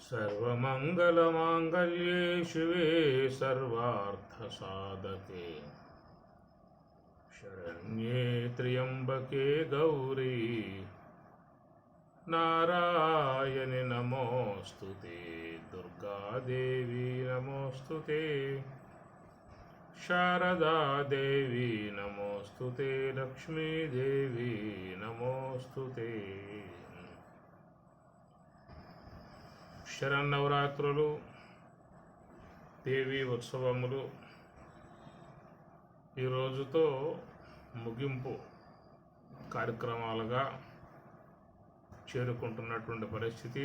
सर्वमङ्गलमाङ्गल्ये शिवे सर्वार्थसाधके शरण्ये त्र्यम्बके गौरी नारायणि नमोऽस्तु ते दुर्गादेवी नमोऽस्तु ते शारदा देवी नमोऽस्तु ते लक्ष्मीदेवी नमोऽस्तु ते। శరన్నవరాత్రులు దేవీ ఉత్సవములు ఈ రోజుతో ముగింపు కార్యక్రమాలుగా చేరుకుంటున్నటువంటి పరిస్థితి.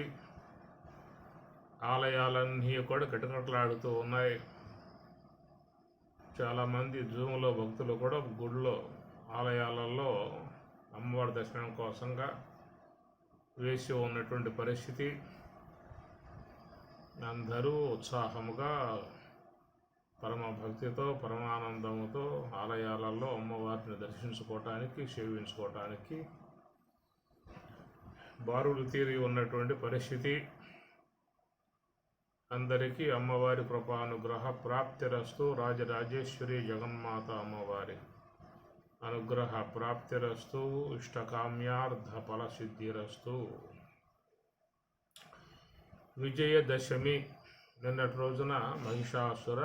ఆలయాలన్నీ కూడా కిటకిటలాడుతూ ఉన్నాయి. చాలామంది జూమ్లో భక్తులు కూడా గుడిలో ఆలయాలలో అమ్మవారి దర్శనం కోసంగా వేసి ఉన్నటువంటి పరిస్థితి. అందరూ ఉత్సాహముగా పరమ భక్తితో పరమానందముతో ఆలయాలలో అమ్మవారిని దర్శించుకోవటానికి సేవించుకోవటానికి బారులు తీరి ఉన్నటువంటి పరిస్థితి. అందరికీ అమ్మవారి కృపానుగ్రహ ప్రాప్తిరస్తు. రాజరాజేశ్వరి జగన్మాత అమ్మవారి అనుగ్రహ ప్రాప్తిరస్తు. ఇష్టకామ్యార్థ ఫలసిద్ధిరస్తు. విజయదశమి నిన్నటి రోజున మహిషాసుర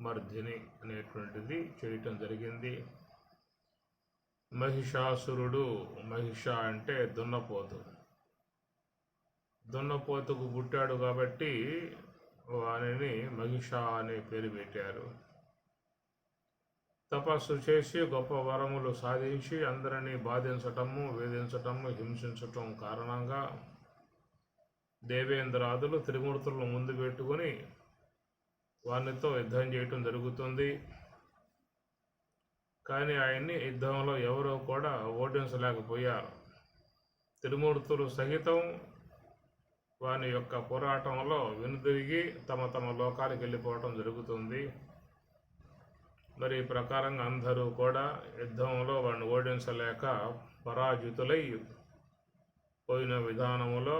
మర్దిని అనేటువంటిది చేయటం జరిగింది. మహిషాసురుడు, మహిష అంటే దున్నపోతు, దున్నపోతుకు పుట్టాడు కాబట్టి వానిని మహిష అనే పేరు పెట్టారు. తపస్సు చేసి గొప్ప వరములు సాధించి అందరినీ బాధించటము, వేధించటము, హింసించటం కారణంగా దేవేంద్రాదులు త్రిమూర్తులను ముందు పెట్టుకొని వారితో యుద్ధం చేయటం జరుగుతుంది. కానీ ఆయన్ని యుద్ధంలో ఎవరో కూడా ఓడించలేకపోయారు. త్రిమూర్తులు సహితం వాని యొక్క పోరాటంలో వెనుదిరిగి తమ తమ లోకాలకు వెళ్ళిపోవటం జరుగుతుంది. మరి ఈ ప్రకారంగా అందరూ కూడా యుద్ధంలో వాడిని ఓడించలేక పరాజితులై పోయిన విధానంలో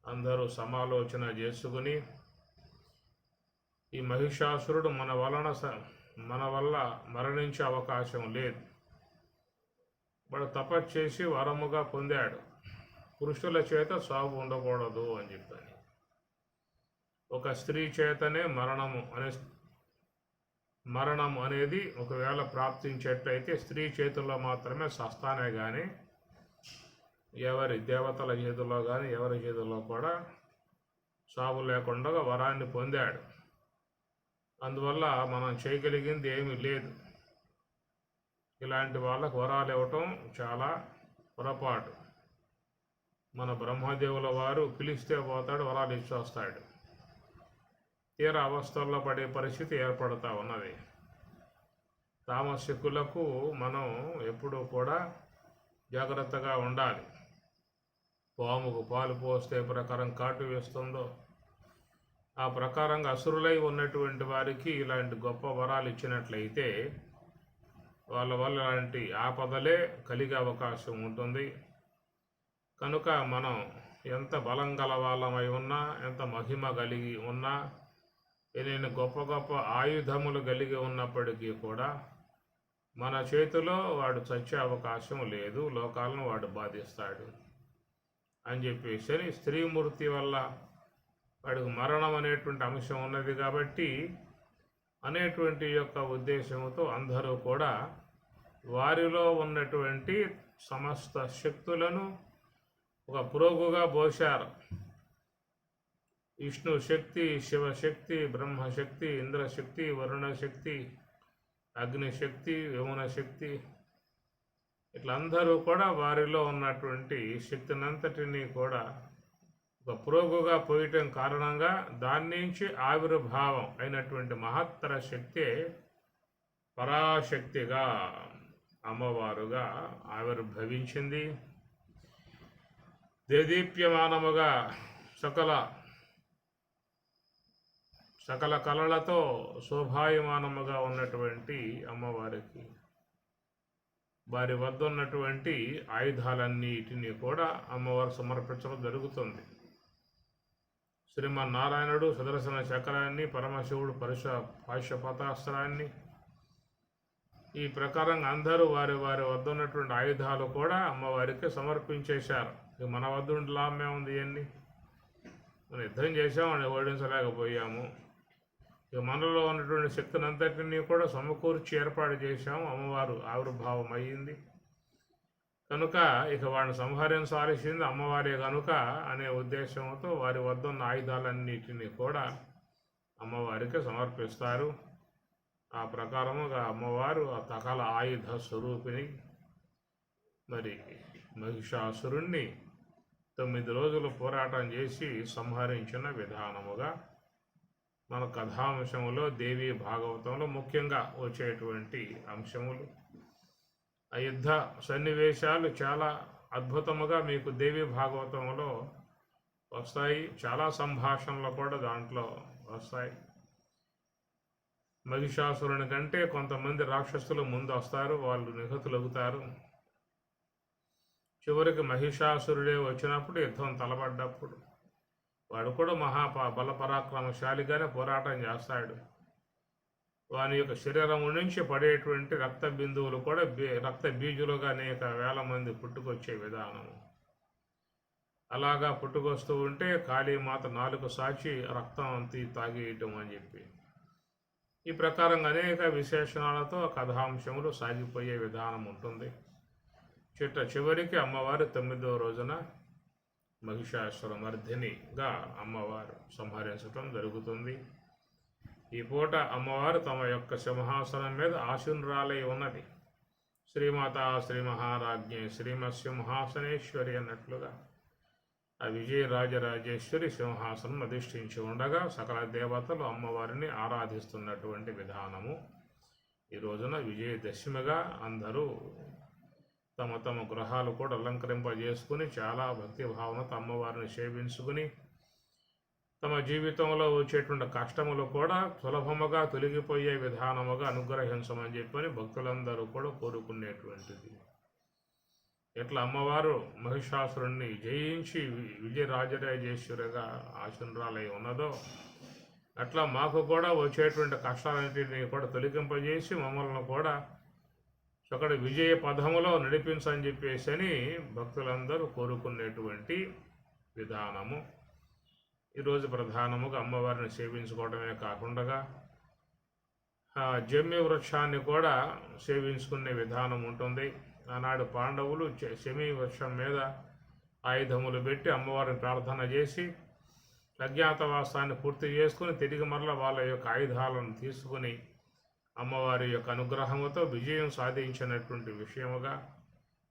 అందరూ సమాలోచన చేసుకుని ఈ మహిషాసురుడు మన వల్ల మరణించే అవకాశం లేదు, వాడు తపస్సు చేసి వరముగా పొందాడు, పురుషుల చేత సాగు ఉండకూడదు అని చెప్పని. ఒక స్త్రీ చేతనే మరణం అనేది ఒకవేళ ప్రాప్తించేట్లయితే స్త్రీ చేతుల్లో మాత్రమే సస్తానే కానీ ఎవరి దేవతల చేతుల్లో కానీ ఎవరి చేతుల్లో కూడా సాగు లేకుండా వరాన్ని పొందాడు. అందువల్ల మనం చేయగలిగింది ఏమీ లేదు. ఇలాంటి వాళ్ళకు వరాలు ఇవ్వటం చాలా పొరపాటు. మన బ్రహ్మదేవుల వారు పిలిస్తే పోతాడు, వరాలు ఇచ్చి వస్తాడు. తీర అవస్థల్లో పడే పరిస్థితి ఏర్పడుతూ ఉన్నది. తామసికులకు మనం ఎప్పుడూ కూడా జాగ్రత్తగా ఉండాలి. పాముకు పాలు పోస్తే ప్రకారం కాటు వేస్తుందో ఆ ప్రకారంగా అసురులై ఉన్నటువంటి వారికి ఇలాంటి గొప్ప వరాలు ఇచ్చినట్లయితే వాళ్ళ వల్ల ఇలాంటి ఆపదలే కలిగే అవకాశం ఉంటుంది. కనుక మనం ఎంత బలం గల వాళ్ళమై ఉన్నా, ఎంత మహిమ కలిగి ఉన్నా, ఎన్ని గొప్ప గొప్ప ఆయుధములు కలిగి ఉన్నప్పటికీ కూడా మన చేతిలో వాడు చచ్చే అవకాశం లేదు, లోకాలను వాడు బాధిస్తాడు అని చెప్పేసి స్త్రీమూర్తి వల్ల వాడికి మరణం అనేటువంటి అంశం ఉన్నది కాబట్టి అనేటువంటి యొక్క ఉద్దేశంతో అందరూ కూడా వారిలో ఉన్నటువంటి సమస్త శక్తులను ఒక పురోగుగా పోశారు. విష్ణు శక్తి, శివశక్తి, బ్రహ్మశక్తి, ఇంద్రశక్తి, వరుణశక్తి, అగ్నిశక్తి, యమున శక్తి, ఇట్లా అందరూ కూడా వారిలో ఉన్నటువంటి శక్తినంతటినీ కూడా ఒక పురోగుగా పోయటం కారణంగా దాని నుంచి ఆవిర్భావం అయినటువంటి మహత్తర శక్తి పరాశక్తిగా అమ్మవారుగా ఆవిర్భవించింది. దేదీప్యమానముగా సకల కళలతో శోభాయమానముగా ఉన్నటువంటి అమ్మవారికి వారి వద్ద ఉన్నటువంటి ఆయుధాలన్నిటినీ కూడా అమ్మవారు సమర్పించడం జరుగుతుంది. శ్రీమన్నారాయణుడు సుదర్శన చక్రాన్ని, పరమశివుడు పాశుపతాస్త్రాన్ని, ఈ ప్రకారంగా అందరూ వారి వారి వద్ద ఉన్నటువంటి ఆయుధాలు కూడా అమ్మవారికి సమర్పించేశారు. ఇక మన వద్ద ఉండి లాభమే ఉంది ఇవన్నీ. మనం యుద్ధం చేసాం, అని ఓడించలేకపోయాము. ఇక మనలో ఉన్నటువంటి శక్తిని అంతటినీ కూడా సమకూర్చి ఏర్పాటు చేశాము. అమ్మవారు ఆవిర్భావం అయ్యింది కనుక ఇక వాడిని సంహరించాల్సింది అమ్మవారే కనుక అనే ఉద్దేశంతో వారి వద్ద ఉన్న ఆయుధాలన్నిటినీ కూడా అమ్మవారికి సమర్పిస్తారు. ఆ ప్రకారముగా అమ్మవారు ఆ సకల ఆయుధ స్వరూపిణి. మరి మహిషాసురుణ్ణి 9 రోజులు పోరాటం చేసి సంహరించిన విధానముగా మన కథాంశములో దేవీ భాగవతంలో ముఖ్యంగా వచ్చేటువంటి అంశములు. ఆ యుద్ధ సన్నివేశాలు చాలా అద్భుతముగా మీకు దేవీ భాగవతంలో వస్తాయి. చాలా సంభాషణలు కూడా దాంట్లో వస్తాయి. మహిషాసురుని కంటే కొంతమంది రాక్షసులు ముందు వస్తారు, వాళ్ళు నిహతులవుతారు. చివరికి మహిషాసురుడే వచ్చినప్పుడు యుద్ధం తలపడ్డప్పుడు వాడు కూడా బలపరాక్రమశాలిగానే పోరాటం చేస్తాడు. వాని యొక్క శరీరం నుంచి పడేటువంటి రక్త బిందువులు కూడా రక్త బీజులుగా అనేక వేల మంది పుట్టుకొచ్చే విధానము. అలాగా పుట్టుకొస్తూ ఉంటే కాళీమాత నాలుగు సాచి రక్తం అంతి తాగేయటం అని చెప్పి ఈ ప్రకారంగా అనేక విశేషణాలతో కథాంశములు సాగిపోయే విధానం ఉంటుంది. చివరికి అమ్మవారు 9వ రోజున మహిషాసుర మర్దినిగా అమ్మవారు సంహరించటం జరుగుతుంది. ఈ పూట అమ్మవారు తమ యొక్క సింహాసనం మీద ఆసీనురాలై ఉన్నది. శ్రీమాత శ్రీ మహారాజ్ఞి శ్రీమత్సింహాసనేశ్వరి అన్నట్లుగా ఆ విజయరాజరాజేశ్వరి సింహాసనం అధిష్ఠించి ఉండగా సకల దేవతలు అమ్మవారిని ఆరాధిస్తున్నటువంటి విధానము. ఈ రోజున విజయదశమిగా అందరూ తమ తమ గృహాలు కూడా అలంకరింపజేసుకుని చాలా భక్తి భావనతో అమ్మవారిని సేవించుకుని తమ జీవితంలో వచ్చేటువంటి కష్టములు కూడా సులభముగా తొలగిపోయే విధానముగా అనుగ్రహించమని చెప్పని భక్తులందరూ కూడా కోరుకునేటువంటిది. ఎట్లా అమ్మవారు మహిషాసురుణ్ణి జయించి విజయరాజరాజేశ్వరిగా ఆశీనురాలై ఉన్నదో అట్లా మాకు కూడా వచ్చేటువంటి కష్టాలన్నింటినీ కూడా తొలగింపజేసి మమ్మల్ని కూడా ఒకటి విజయ పదములో నడిపించని చెప్పేసి భక్తులందరూ కోరుకునేటువంటి విధానము. ఈరోజు ప్రధానముగా అమ్మవారిని సేవించుకోవడమే కాకుండా జమ్మి వృక్షాన్ని కూడా సేవించుకునే విధానం ఉంటుంది. ఆనాడు పాండవులు శమి వృక్షం మీద ఆయుధములు పెట్టి అమ్మవారిని ప్రార్థన చేసి అజ్ఞాతవాసాన్ని పూర్తి చేసుకుని తిరిగి మరల వాళ్ళ యొక్క ఆయుధాలను తీసుకుని అమ్మవారి యొక్క అనుగ్రహముతో విజయం సాధించినటువంటి విషయముగా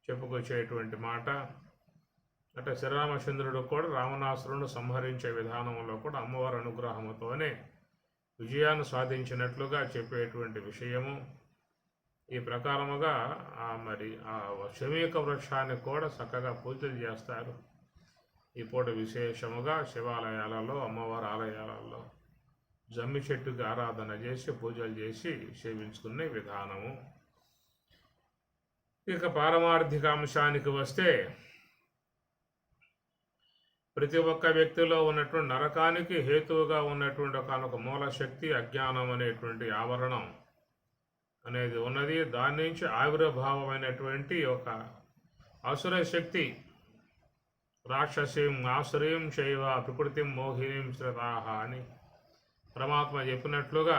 చెప్పుకొచ్చేటువంటి మాట. అంటే శ్రీరామచంద్రుడు కూడా రావణాసురుడు సంహరించే విధానంలో కూడా అమ్మవారి అనుగ్రహముతోనే విజయాన్ని సాధించినట్లుగా చెప్పేటువంటి విషయము. ఈ ప్రకారముగా మరి ఆ శమీక వృక్షాన్ని కూడా చక్కగా పూజలు చేస్తారు. ఈ పూట విశేషముగా శివాలయాలలో అమ్మవారి ఆలయాలలో జమ్మి చెట్టుకి ఆరాధన చేసి పూజలు చేసి సేవించుకునే విధానము. ఇక పారమార్థిక అంశానికి వస్తే ప్రతి ఒక్క వ్యక్తిలో ఉన్నటువంటి నరకానికి హేతువుగా ఉన్నటువంటి ఒక మూల శక్తి అజ్ఞానం అనేటువంటి ఆవరణం అనేది ఉన్నది. దాని నుంచి ఆవిర్భావమైనటువంటి ఒక అసుర శక్తి రాక్షసీం ఆసురీం చైవ ప్రకృతిం మోహినీం శ్రతాహ అని పరమాత్మ చెప్పినట్లుగా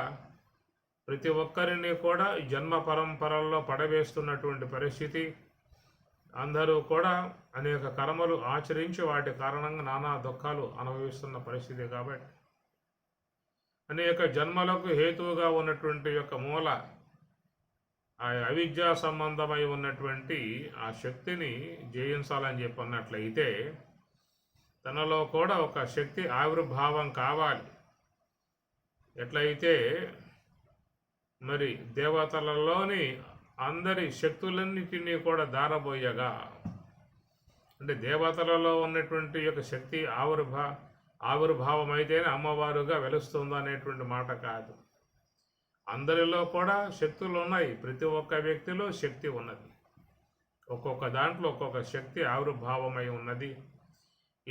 ప్రతి ఒక్కరిని కూడా జన్మ పరంపరల్లో పడవేస్తున్నటువంటి పరిస్థితి. అందరూ కూడా అనేక కర్మలు ఆచరించి వాటి కారణంగా నానా దుఃఖాలు అనుభవిస్తున్న పరిస్థితి. కాబట్టి అనేక జన్మలకు హేతువుగా ఉన్నటువంటి యొక్క మూల ఆ అవిద్యా సంబంధమై ఉన్నటువంటి ఆ శక్తిని జయించాలని చెప్పన్నట్లయితే తనలో కూడా ఒక శక్తి ఆవిర్భావం కావాలి. ఎట్లయితే మరి దేవతలలోని అందరి శక్తులన్నిటినీ కూడా దారబోయగా అంటే దేవతలలో ఉన్నటువంటి యొక్క శక్తి ఆవిర్భావం అయితేనే అమ్మవారుగా వెలుస్తుంది అనేటువంటి మాట కాదు. అందరిలో కూడా శక్తులు ఉన్నాయి. ప్రతి ఒక్క వ్యక్తిలో శక్తి ఉన్నది. ఒక్కొక్క దాంట్లో ఒక్కొక్క శక్తి ఆవిర్భావమై ఉన్నది.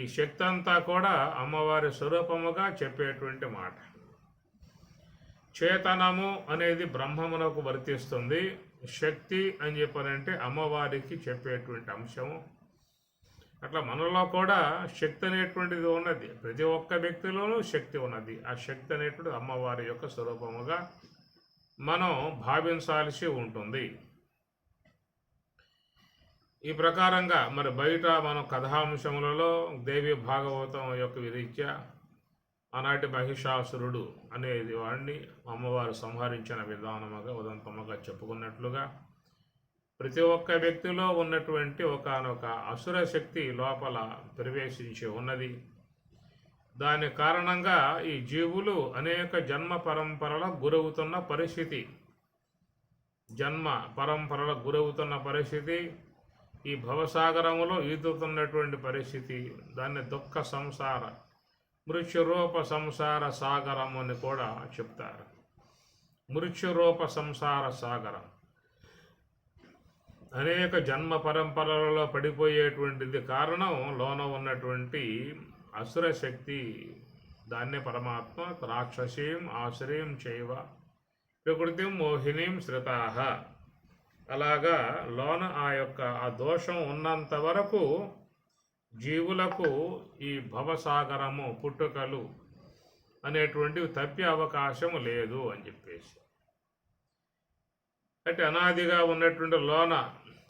ఈ శక్తి అంతా కూడా అమ్మవారి స్వరూపముగా చెప్పేటువంటి మాట. చేతనము అనేది బ్రహ్మమునకు వర్తిస్తుంది. శక్తి అని చెప్పారంటే అమ్మవారికి చెప్పేటువంటి అంశము. అట్లా మనలో కూడా శక్తి అనేటువంటిది ఉన్నది. ప్రతి ఒక్క వ్యక్తిలోనూ శక్తి ఉన్నది. ఆ శక్తి అనేటువంటిది అమ్మవారి యొక్క స్వరూపముగా మనం భావించాల్సి ఉంటుంది. ఈ ప్రకారంగా మరి బయట మనం కథాంశములలో దేవి భాగవతం యొక్క రీత్యా ఆనాటి మహిషాసురుడు అనేది వాడిని అమ్మవారు సంహరించిన విధానముగా ఉదంతముగా చెప్పుకున్నట్లుగా ప్రతి ఒక్క వ్యక్తిలో ఉన్నటువంటి ఒకానొక అసుర శక్తి లోపల ప్రవేశించి ఉన్నది. దాని కారణంగా ఈ జీవులు అనేక జన్మ పరంపరలకు గురవుతున్న పరిస్థితి, ఈ భవసాగరములో ఈదుతున్నటువంటి పరిస్థితి, దాన్ని దుఃఖ సంసార మృత్యురూప సంసార సాగరం అని కూడా చెప్తారు. మృత్యురూప సంసార సాగరం అనేక జన్మ పరంపరలలో పడిపోయేటువంటిది కారణం లోన ఉన్నటువంటి అసుర శక్తి. దాన్నే పరమాత్మ రాక్షసీం ఆశ్రయం చేయవ ప్రకృతిం మోహినీం శ్రితాహ. అలాగా లోన ఆ దోషం ఉన్నంత వరకు జీవులకు ఈ భవసాగరము పుట్టుకలు అనేటువంటివి తప్పే అవకాశం లేదు అని చెప్పేసి. అంటే అనాదిగా ఉన్నటువంటి లోన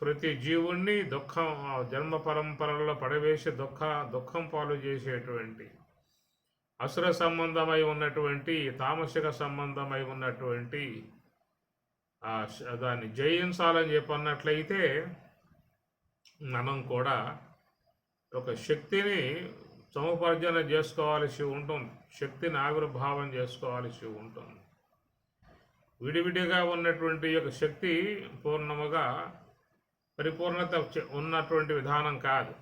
ప్రతి జీవుణ్ణి దుఃఖం జన్మ పరంపరలో పడవేసి దుఃఖం పాలు చేసేటువంటి అసుర సంబంధమై ఉన్నటువంటి తామసిక సంబంధమై ఉన్నటువంటి దాన్ని జయించాలని చెప్పన్నట్లయితే మనం కూడా ఒక శక్తిని సముపార్జన చేసుకోవాల్సి ఉంటుంది. శక్తిని ఆవిర్భావం చేసుకోవాల్సి ఉంటుంది. విడివిడిగా ఉన్నటువంటి యొక్క శక్తి పూర్ణముగా పరిపూర్ణత ఉన్నటువంటి విధానం కాదు.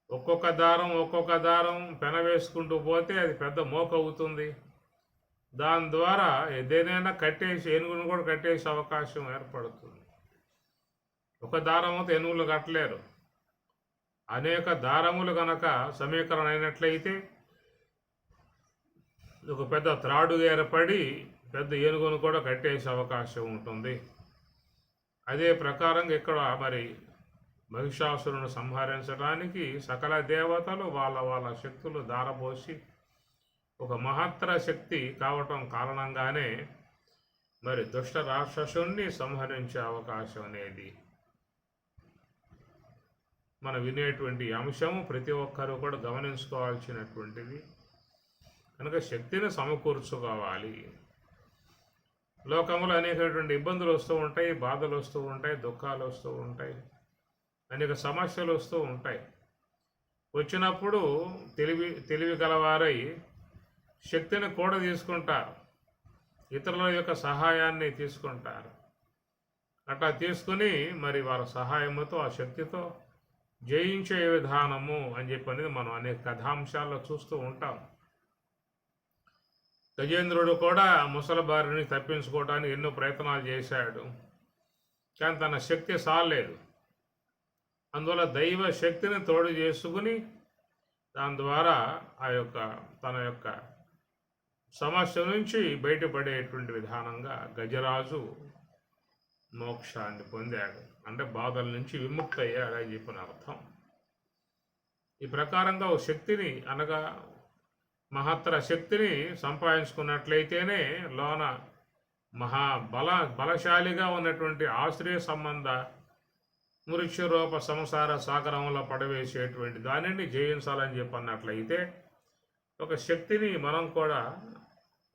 ఒక్కొక్క దారం పెనవేసుకుంటూ పోతే అది పెద్ద మోక అవుతుంది. దాని ద్వారా ఏదైనా కట్టేసి ఏనుగును కూడా కట్టేసే అవకాశం ఏర్పడుతుంది. ఒక దారంతో ఏనుగులు కట్టలేరు. అనేక దారములు గనక సమీకరణ అయినట్లయితే ఒక పెద్ద త్రాడు ఏర్పడి పెద్ద ఏనుగును కూడా కట్టేసే అవకాశం ఉంటుంది. అదే ప్రకారంగా ఇక్కడ మరి మహిషాసురును సంహరించడానికి సకల దేవతలు వాళ్ళ శక్తులు దారపోసి ఒక మహత్తర శక్తి కావటం కారణంగానే మరి దుష్ట రాక్షసుని సంహరించే అవకాశం అనేది మనం వినేటువంటి అంశము ప్రతి ఒక్కరూ కూడా గమనించుకోవాల్సినటువంటిది. కనుక శక్తిని సమకూర్చుకోవాలి. లోకంలో అనేకటువంటి ఇబ్బందులు వస్తూ ఉంటాయి, బాధలు వస్తూ ఉంటాయి, దుఃఖాలు వస్తూ ఉంటాయి, అనేక సమస్యలు వస్తూ ఉంటాయి. వచ్చినప్పుడు తెలివి గలవారై శక్తిని కూడా తీసుకుంటారు, ఇతరుల యొక్క సహాయాన్ని తీసుకుంటారు. అట్లా తీసుకుని మరి వారి సహాయంతో ఆ శక్తితో జయించే విధానము అని చెప్పనేది మనం అనేక కథాంశాల్లో చూస్తూ ఉంటాం. గజేంద్రుడు కూడా ముసలి బారిని తప్పించుకోవడానికి ఎన్నో ప్రయత్నాలు చేశాడు, కానీ తన శక్తి సాలేదు. అందువల్ల దైవ శక్తిని తోడు చేసుకుని దాని ద్వారా తన యొక్క సమస్య నుంచి బయటపడేటువంటి విధానంగా గజరాజు మోక్షాన్ని పొందాడు. అంటే బాధల నుంచి విముక్తి అయ్యాడు అని చెప్పిన అర్థం. ఈ ప్రకారంగా ఓ శక్తిని అనగా మహత్తర శక్తిని సంపాదించుకున్నట్లయితేనే లోన బలశాలిగా ఉన్నటువంటి ఆశ్రయ సంబంధ మృత్యురూప సంసార సాగరంలో పడవేసేటువంటి దానిని జయించాలని చెప్పన్నట్లయితే ఒక శక్తిని మనం కూడా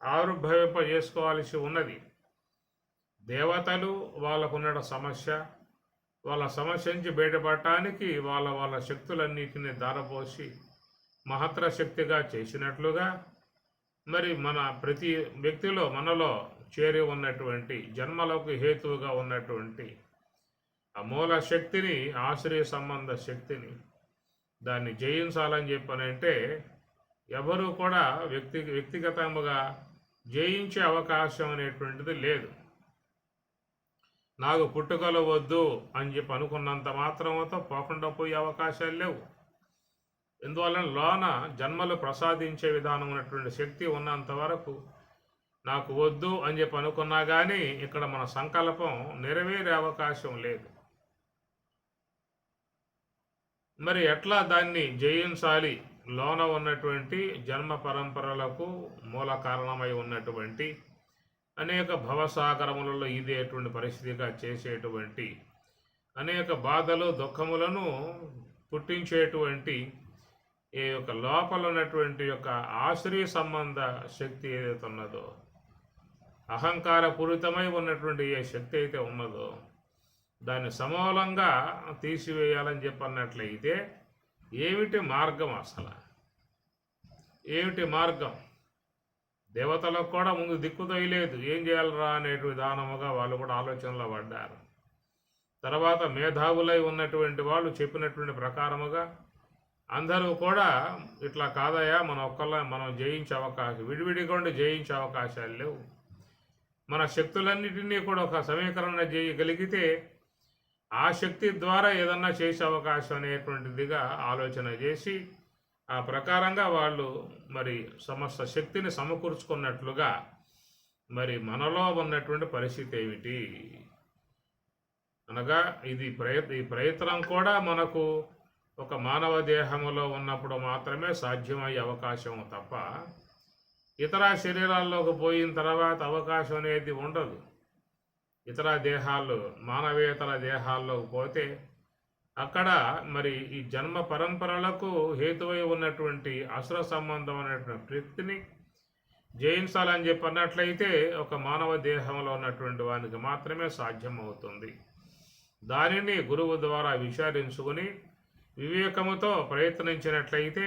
ఆవిర్భవింపజేసుకోవాల్సి ఉన్నది. దేవతలు వాళ్ళకున్న వాళ్ళ సమస్య నుంచి బయటపడటానికి వాళ్ళ శక్తులన్నిటిని దారపోసి మహత్తర శక్తిగా చేసినట్లుగా మరి మన ప్రతి వ్యక్తిలో మనలో చేరి ఉన్నటువంటి జన్మలకు హేతువుగా ఉన్నటువంటి ఆ మూల శక్తిని ఆశ్రయ సంబంధ శక్తిని దాన్ని జయించాలని చెప్పనంటే ఎవరు కూడా వ్యక్తిగతంగా జయించే అవకాశం అనేటువంటిది లేదు. నాకు పుట్టుకలు వద్దు అని చెప్పి అనుకున్నంత మాత్రంతో పోకుండా పోయే అవకాశాలు లేవు. ఎందువలన లోన జన్మలు ప్రసాదించే విధానం ఉన్నటువంటి శక్తి ఉన్నంత వరకు నాకు వద్దు అని చెప్పి అనుకున్నా కానీ ఇక్కడ మన సంకల్పం నెరవేరే అవకాశం లేదు. మరి ఎట్లా దాన్ని జయించాలి? లోన ఉన్నటువంటి జన్మ పరంపరలకు మూల కారణమై ఉన్నటువంటి అనేక భవసాగరములలో ఇదేటువంటి పరిస్థితిగా చేసేటువంటి అనేక బాధలు దుఃఖములను పుట్టించేటువంటి ఈ యొక్క లోపల ఉన్నటువంటి యొక్క ఆశ్రయ సంబంధ శక్తి ఏదైతే ఉన్నదో, అహంకార పూరితమై ఉన్నటువంటి ఏ శక్తి అయితే ఉన్నదో దాన్ని సమూలంగా తీసివేయాలని చెప్పన్నట్లయితే ఏమిటి మార్గం? అసలు ఏమిటి మార్గం? దేవతలకు కూడా ముందు దిక్కుతోయలేదు, ఏం చేయాలరా అనే విధానముగా వాళ్ళు కూడా ఆలోచనలో పడ్డారు. తర్వాత మేధావులై ఉన్నటువంటి వాళ్ళు చెప్పినటువంటి ప్రకారముగా అందరూ కూడా ఇట్లా కాదయా, మనం జయించే అవకాశం, విడివిడిగా ఉండి జయించే అవకాశాలు లేవు. మన శక్తులన్నిటినీ కూడా ఒక సమీకరణ చేయగలిగితే ఆ శక్తి ద్వారా ఏదన్నా చేసే అవకాశం అనేటువంటిదిగా ఆలోచన చేసి ఆ ప్రకారంగా వాళ్ళు మరి సమస్త శక్తిని సమకూర్చుకున్నట్లుగా మరి మనలో ఉన్నటువంటి పరిస్థితి ఏమిటి అనగా ఈ ప్రయత్నం కూడా మనకు ఒక మానవ దేహములో ఉన్నప్పుడు మాత్రమే సాధ్యమయ్యే అవకాశం తప్ప ఇతర శరీరాల్లోకి పోయిన తర్వాత అవకాశం అనేది ఉండదు. ఇతర దేహాల్లో, మానవేతర దేహాల్లోకి పోతే అక్కడ మరి ఈ జన్మ పరంపరలకు హేతువై ఉన్నటువంటి అసుర సంబంధం అనేటువంటి వ్యక్తిని జయించాలని చెప్పి అన్నట్లయితే ఒక మానవ దేహంలో ఉన్నటువంటి వానికి మాత్రమే సాధ్యమవుతుంది. దానిని గురువు ద్వారా విచారించుకుని వివేకముతో ప్రయత్నించినట్లయితే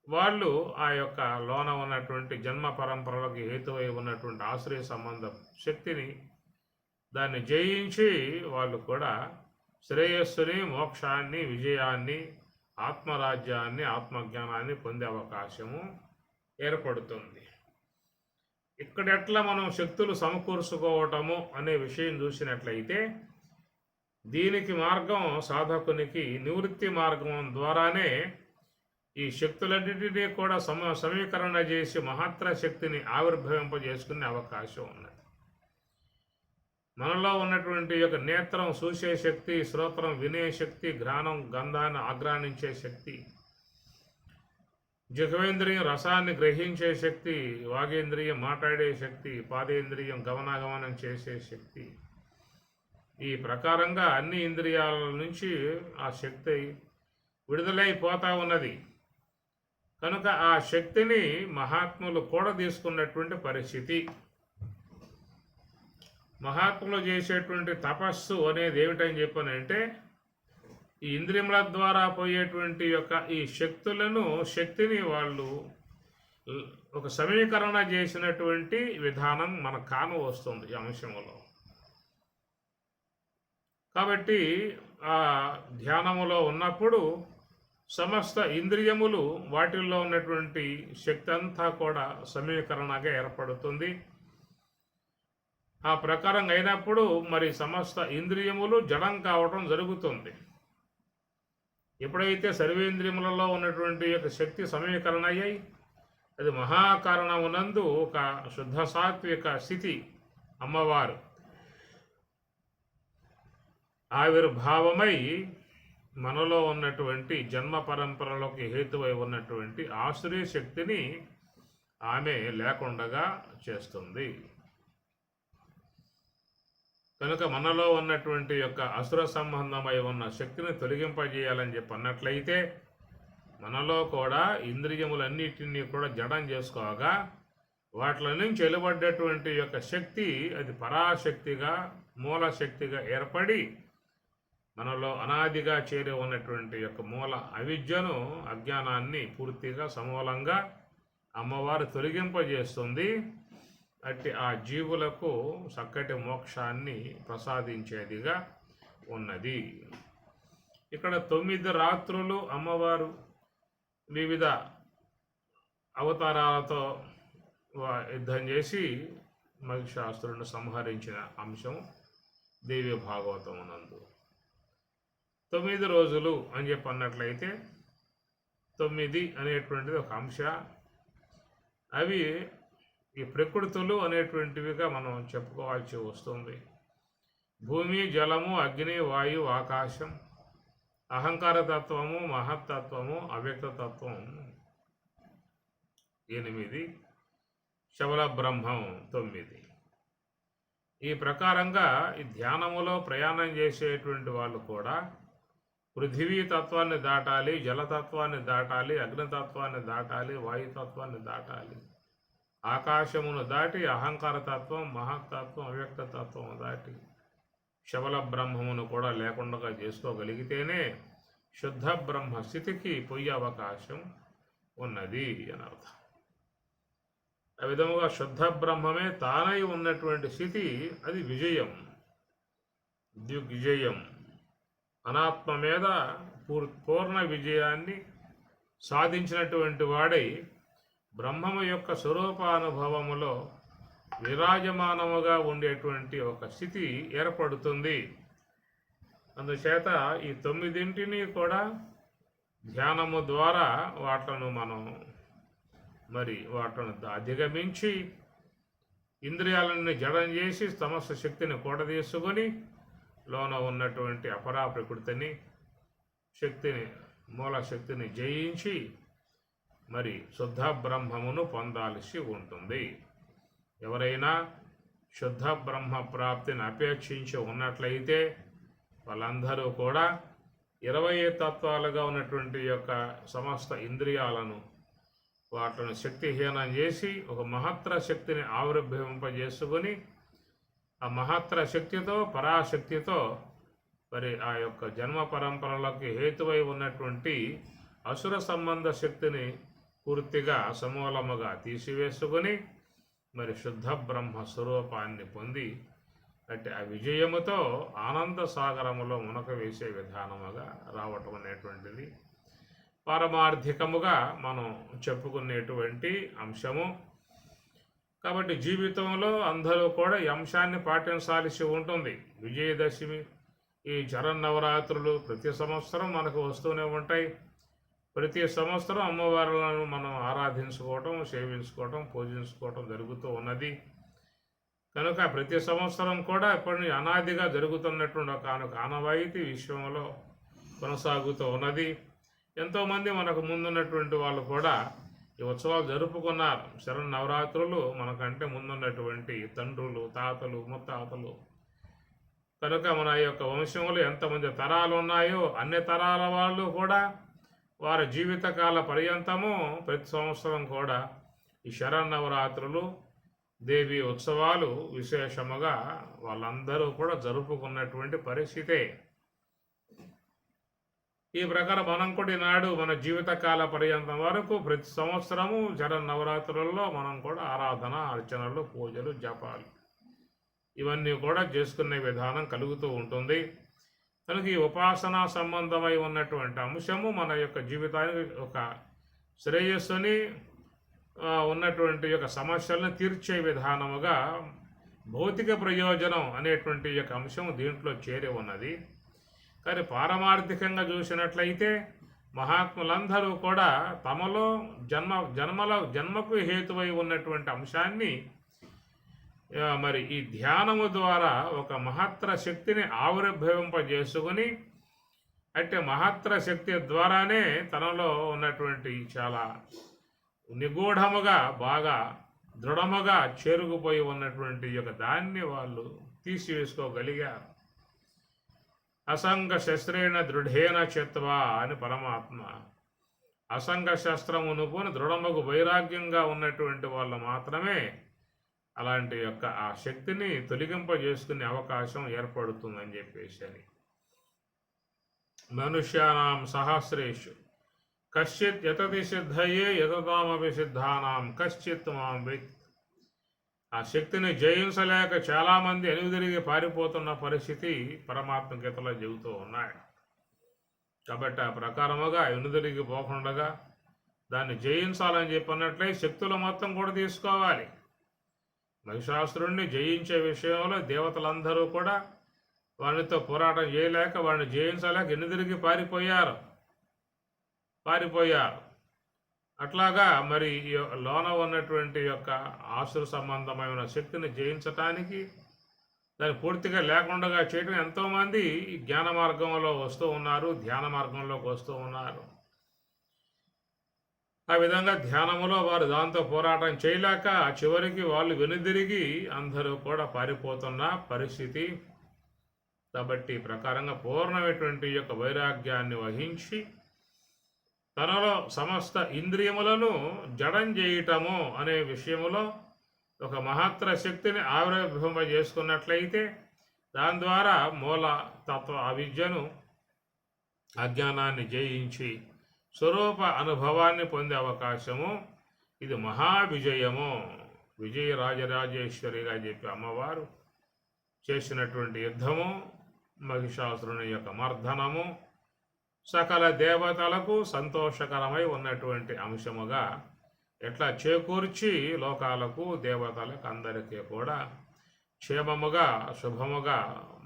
వాళ్ళు ఆ యొక్క లోన ఉన్నటువంటి జన్మ పరంపరలకు హేతువై ఉన్నటువంటి ఆశ్రయ సంబంధ శక్తిని దాన్ని జయించి వాళ్ళు కూడా శ్రేయస్సుని, మోక్షాన్ని, విజయాన్ని, ఆత్మరాజ్యాన్ని, ఆత్మజ్ఞానాన్ని పొందే అవకాశము ఏర్పడుతుంది. ఇక్కడెట్లా మనం శక్తులు సమకూర్చుకోవటము అనే విషయం చూసినట్లయితే దీనికి మార్గం సాధకునికి నివృత్తి మార్గం ద్వారానే ఈ శక్తులన్నింటినీ కూడా సమీకరణ చేసి మహత్తర శక్తిని ఆవిర్భవింపజేసుకునే అవకాశం ఉన్నది. మనలో ఉన్నటువంటి యొక్క నేత్రం చూసే శక్తి, శ్రోత్రం వినే శక్తి, ఘ్రాణం గంధాన్ని ఆగ్రానించే శక్తి, జిహ్వేంద్రియం రసాన్ని గ్రహించే శక్తి, వాగేంద్రియం మాట్లాడే శక్తి, పాదేంద్రియం గమనాగమనం చేసే శక్తి, ఈ ప్రకారంగా అన్ని ఇంద్రియాల నుంచి ఆ శక్తి విడుదలైపోతూ ఉన్నది. కనుక ఆ శక్తిని మహాత్ములు కూడా తీసుకున్నటువంటి పరిస్థితి. మహాత్ములు చేసేటువంటి తపస్సు అనేది ఏమిటని చెప్పానంటే ఈ ఇంద్రియముల ద్వారా పోయేటువంటి యొక్క ఈ శక్తిని వాళ్ళు ఒక సమీకరణ చేసినటువంటి విధానం మనకు కాను వస్తుంది ఈ అంశంలో. కాబట్టి ఆ ధ్యానములో ఉన్నప్పుడు సమస్త ఇంద్రియములు వాటిల్లో ఉన్నటువంటి శక్తి అంతా కూడా సమీకరణగా ఏర్పడుతుంది. ఆ ప్రకారంగా అయినప్పుడు మరి సమస్త ఇంద్రియములు జడం కావడం జరుగుతుంది. ఎప్పుడైతే సర్వేంద్రియములలో ఉన్నటువంటి యొక్క శక్తి సమీకరణ అయ్యాయి, అది మహాకారణమునందు ఒక శుద్ధ సాత్విక స్థితి అమ్మవారు ఆవిర్భావమై మనలో ఉన్నటువంటి జన్మ పరంపరలోకి హేతువై ఉన్నటువంటి ఆశ్రయ శక్తిని ఆమె లేకుండా చేస్తుంది. కనుక మనలో ఉన్నటువంటి యొక్క అసుర సంబంధమై ఉన్న శక్తిని తొలగింపజేయాలని చెప్పి అన్నట్లయితే మనలో కూడా ఇంద్రియములన్నిటినీ కూడా జడం చేసుకోగా వాటిలో నుంచి వెలువడ్డటువంటి యొక్క శక్తి అది పరాశక్తిగా మూలశక్తిగా ఏర్పడి మనలో అనాదిగా చేరి ఉన్నటువంటి యొక్క మూల అవిద్యను, అజ్ఞానాన్ని పూర్తిగా సమూలంగా అమ్మవారు తొలగింపజేస్తుంది. అట్టి ఆ జీవులకు చక్కటి మోక్షాన్ని ప్రసాదించేదిగా ఉన్నది. ఇక్కడ 9 రాత్రులు అమ్మవారు వివిధ అవతారాలతో యుద్ధం చేసి మహిషాసురుని సంహరించిన అంశం దేవి భాగవతమునందు. 9 రోజులు అని చెప్పి అన్నట్లయితే 9 అనేటువంటిది ఒక అంశ. అవి ఈ ప్రకృతులు అనేటువంటివిగా మనం చెప్పుకోవాల్సి వస్తుంది. భూమి, జలము, అగ్ని, వాయు, ఆకాశం, అహంకార తత్వము, మహత్తత్వము, అవ్యక్తత్వం 8, శవల బ్రహ్మం 9. ఈ ప్రకారంగా ఈ ధ్యానములో ప్రయాణం చేసేటువంటి వాళ్ళు కూడా పృథివీ తత్వాన్ని దాటాలి, జలతత్వాన్ని దాటాలి, అగ్నితత్వాన్ని దాటాలి, వాయుతత్వాన్ని దాటాలి, ఆకాశమును దాటి అహంకార తత్వం, మహత్తత్వం, అవ్యక్తత్వం దాటి శవల బ్రహ్మమును కూడా లేకుండా చేసుకోగలిగితేనే శుద్ధ బ్రహ్మ స్థితికి పోయే అవకాశం ఉన్నది అని అర్థం. ఆ విధముగా శుద్ధ బ్రహ్మమే తానై ఉన్నటువంటి స్థితి, అది విజయం, దిగ్విజయం. అనాత్మ మీద పూర్ణ విజయాన్ని సాధించినటువంటి వాడై బ్రహ్మము యొక్క స్వరూపానుభవములో విరాజమానముగా ఉండేటువంటి ఒక స్థితి ఏర్పడుతుంది. అందుచేత ఈ 9 కూడా ధ్యానము ద్వారా వాటిని మనం వాటిని అధిగమించి ఇంద్రియాలని జడం చేసి తమస్సు శక్తిని కూడదీసుకొని లోన ఉన్నటువంటి అపరా ప్రకృతిని మూల శక్తిని జయించి శుద్ధ బ్రహ్మమును పొందాల్సి ఉంటుంది. ఎవరైనా శుద్ధ బ్రహ్మ ప్రాప్తిని అపేక్షించి ఉన్నట్లయితే వాళ్ళందరూ కూడా 20 తత్వాలుగా ఉన్నటువంటి యొక్క సమస్త ఇంద్రియాలను వాటిని శక్తిహీనం చేసి ఒక మహత్తర శక్తిని ఆవిర్భవింపజేసుకొని ఆ మహత్తర శక్తితో, పరాశక్తితో ఆ యొక్క జన్మ పరంపరలకు హేతువై ఉన్నటువంటి అసుర సంబంధ శక్తిని పూర్తిగా సమూలముగా తీసివేసుకొని శుద్ధ బ్రహ్మ స్వరూపాన్ని పొంది ఆ విజయముతో ఆనంద సాగరములో మునక వేసే విధానముగా రావటం అనేటువంటిది పారమార్థికముగా మనం చెప్పుకునేటువంటి అంశము. కాబట్టి జీవితంలో అందరూ కూడా ఈ అంశాన్ని పాటించాల్సి ఉంటుంది. విజయదశమి, ఈ శరన్నవరాత్రులు ప్రతి సంవత్సరం మనకు వస్తూనే ఉంటాయి. ప్రతి సంవత్సరం అమ్మవారులను మనం ఆరాధించుకోవటం, సేవించుకోవటం, పూజించుకోవటం జరుగుతూ ఉన్నది. కనుక ప్రతి సంవత్సరం కూడా ఇప్పటి అనాదిగా జరుగుతున్నటువంటి ఒక ఆనవాయితీ విశ్వంలో కొనసాగుతూ ఉన్నది. ఎంతోమంది మనకు ముందున్నటువంటి వాళ్ళు కూడా ఈ ఉత్సవాలు జరుపుకున్నారు. శరన్నవరాత్రులు మనకంటే ముందున్నటువంటి తండ్రులు, తాతలు, ముత్తాతలు. కనుక మన యొక్క వంశంలో ఎంతమంది తరాలు ఉన్నాయో అన్ని తరాల వాళ్ళు కూడా వారి జీవితకాల పర్యంతము ప్రతి సంవత్సరం కూడా ఈ శరన్నవరాత్రులు, దేవి ఉత్సవాలు విశేషముగా వాళ్ళందరూ కూడా జరుపుకున్నటువంటి పరిస్థితే. ఈ ప్రకారం మనం కూడా ఈనాడు మన జీవితకాల పర్యంతం వరకు ప్రతి సంవత్సరము శరన్నవరాత్రులలో మనం కూడా ఆరాధన, అర్చనలు, పూజలు, జపాలు ఇవన్నీ కూడా చేసుకునే విధానం కలుగుతూ ఉంటుంది. కనుక ఈ ఉపాసనా సంబంధమై ఉన్నటువంటి అంశము మన యొక్క జీవితానికి ఒక శ్రేయస్సుని, ఉన్నటువంటి యొక్క సమస్యలను తీర్చే విధానముగా భౌతిక ప్రయోజనం అనేటువంటి యొక్క అంశం దీంట్లో చేరి ఉన్నది. కానీ పారమార్థికంగా చూసినట్లయితే మహాత్ములందరూ కూడా తమలో జన్మకు హేతువై ఉన్నటువంటి అంశాన్ని ఈ ధ్యానము ద్వారా ఒక మహత్తర శక్తిని ఆవిర్భవింపజేసుకుని అంటే మహత్తర శక్తి ద్వారానే తనలో ఉన్నటువంటి చాలా నిగూఢముగా బాగా దృఢముగా చేరుకుపోయి ఉన్నటువంటి యొక్క దాన్ని వాళ్ళు తీసివేసుకోగలిగారు. అసంగ శస్త్రేణ దృఢేన చిత్వా అని పరమాత్మ. అసంగ శస్త్రమును పోని దృఢముకు వైరాగ్యంగా ఉన్నటువంటి వాళ్ళు మాత్రమే అలాంటి యొక్క ఆ శక్తిని తొలగింపజేసుకునే అవకాశం ఏర్పడుతుందని చెప్పేసి అని. మనుష్యానాం సహస్రేషు కశ్చిత్ యతతి సిద్ధయే యతతామపి సిద్ధానాం కశ్చిత్ మాం వేత్. ఆ శక్తిని జయించలేక చాలామంది ఎనుదిరిగి పారిపోతున్న పరిస్థితి పరమాత్మ గీతలో చెబుతూ ఉన్నాయి. కాబట్టి ఆ ప్రకారముగా ఎనుదిరిగి పోకుండా దాన్ని జయించాలని చెప్పినట్లే శక్తులు మొత్తం కూడా తీసుకోవాలి. మహిషాసురుణ్ణి జయించే విషయంలో దేవతలందరూ కూడా వానితో పోరాటం చేయలేక వాడిని జయించలేక ఎనుదిరిగి పారిపోయారు. అట్లాగా మరి లోన ఉన్నటువంటి యొక్క ఆసుర సంబంధమైన శక్తిని జయించటానికి దాన్ని పూర్తిగా లేకుండా చేయడం ఎంతోమంది జ్ఞాన మార్గంలో వస్తూ ఉన్నారు, ధ్యాన మార్గంలోకి వస్తూ ఉన్నారు. ఆ విధంగా ధ్యానములో వారు దాంతో పోరాటం చేయలేక చివరికి వాళ్ళు వెనుదిరిగి అందరూ కూడా పారిపోతున్న పరిస్థితి. కాబట్టి ప్రకారంగా పూర్ణమైనటువంటి యొక్క వైరాగ్యాన్ని వహించి తనలో సమస్త ఇంద్రియములను జడం చేయటము అనే విషయములో ఒక మహత్తర శక్తిని ఆవిర్భవింప చేసుకున్నట్లయితే దాని ద్వారా మూల తత్వ అవిద్యను అజ్ఞానాన్ని జయించి స్వరూప అనుభవాన్ని పొందే అవకాశము. ఇది మహావిజయము. విజయరాజరాజేశ్వరిగా చెప్పి అమ్మవారు చేసినటువంటి యుద్ధము, మహిషాసురుని యొక్క మర్దనము సకల దేవతలకు సంతోషకరమై ఉన్నటువంటి అంశముగా ఎట్లా చేకూర్చి లోకాలకు దేవతలకు అందరికీ కూడా క్షేమముగా శుభముగా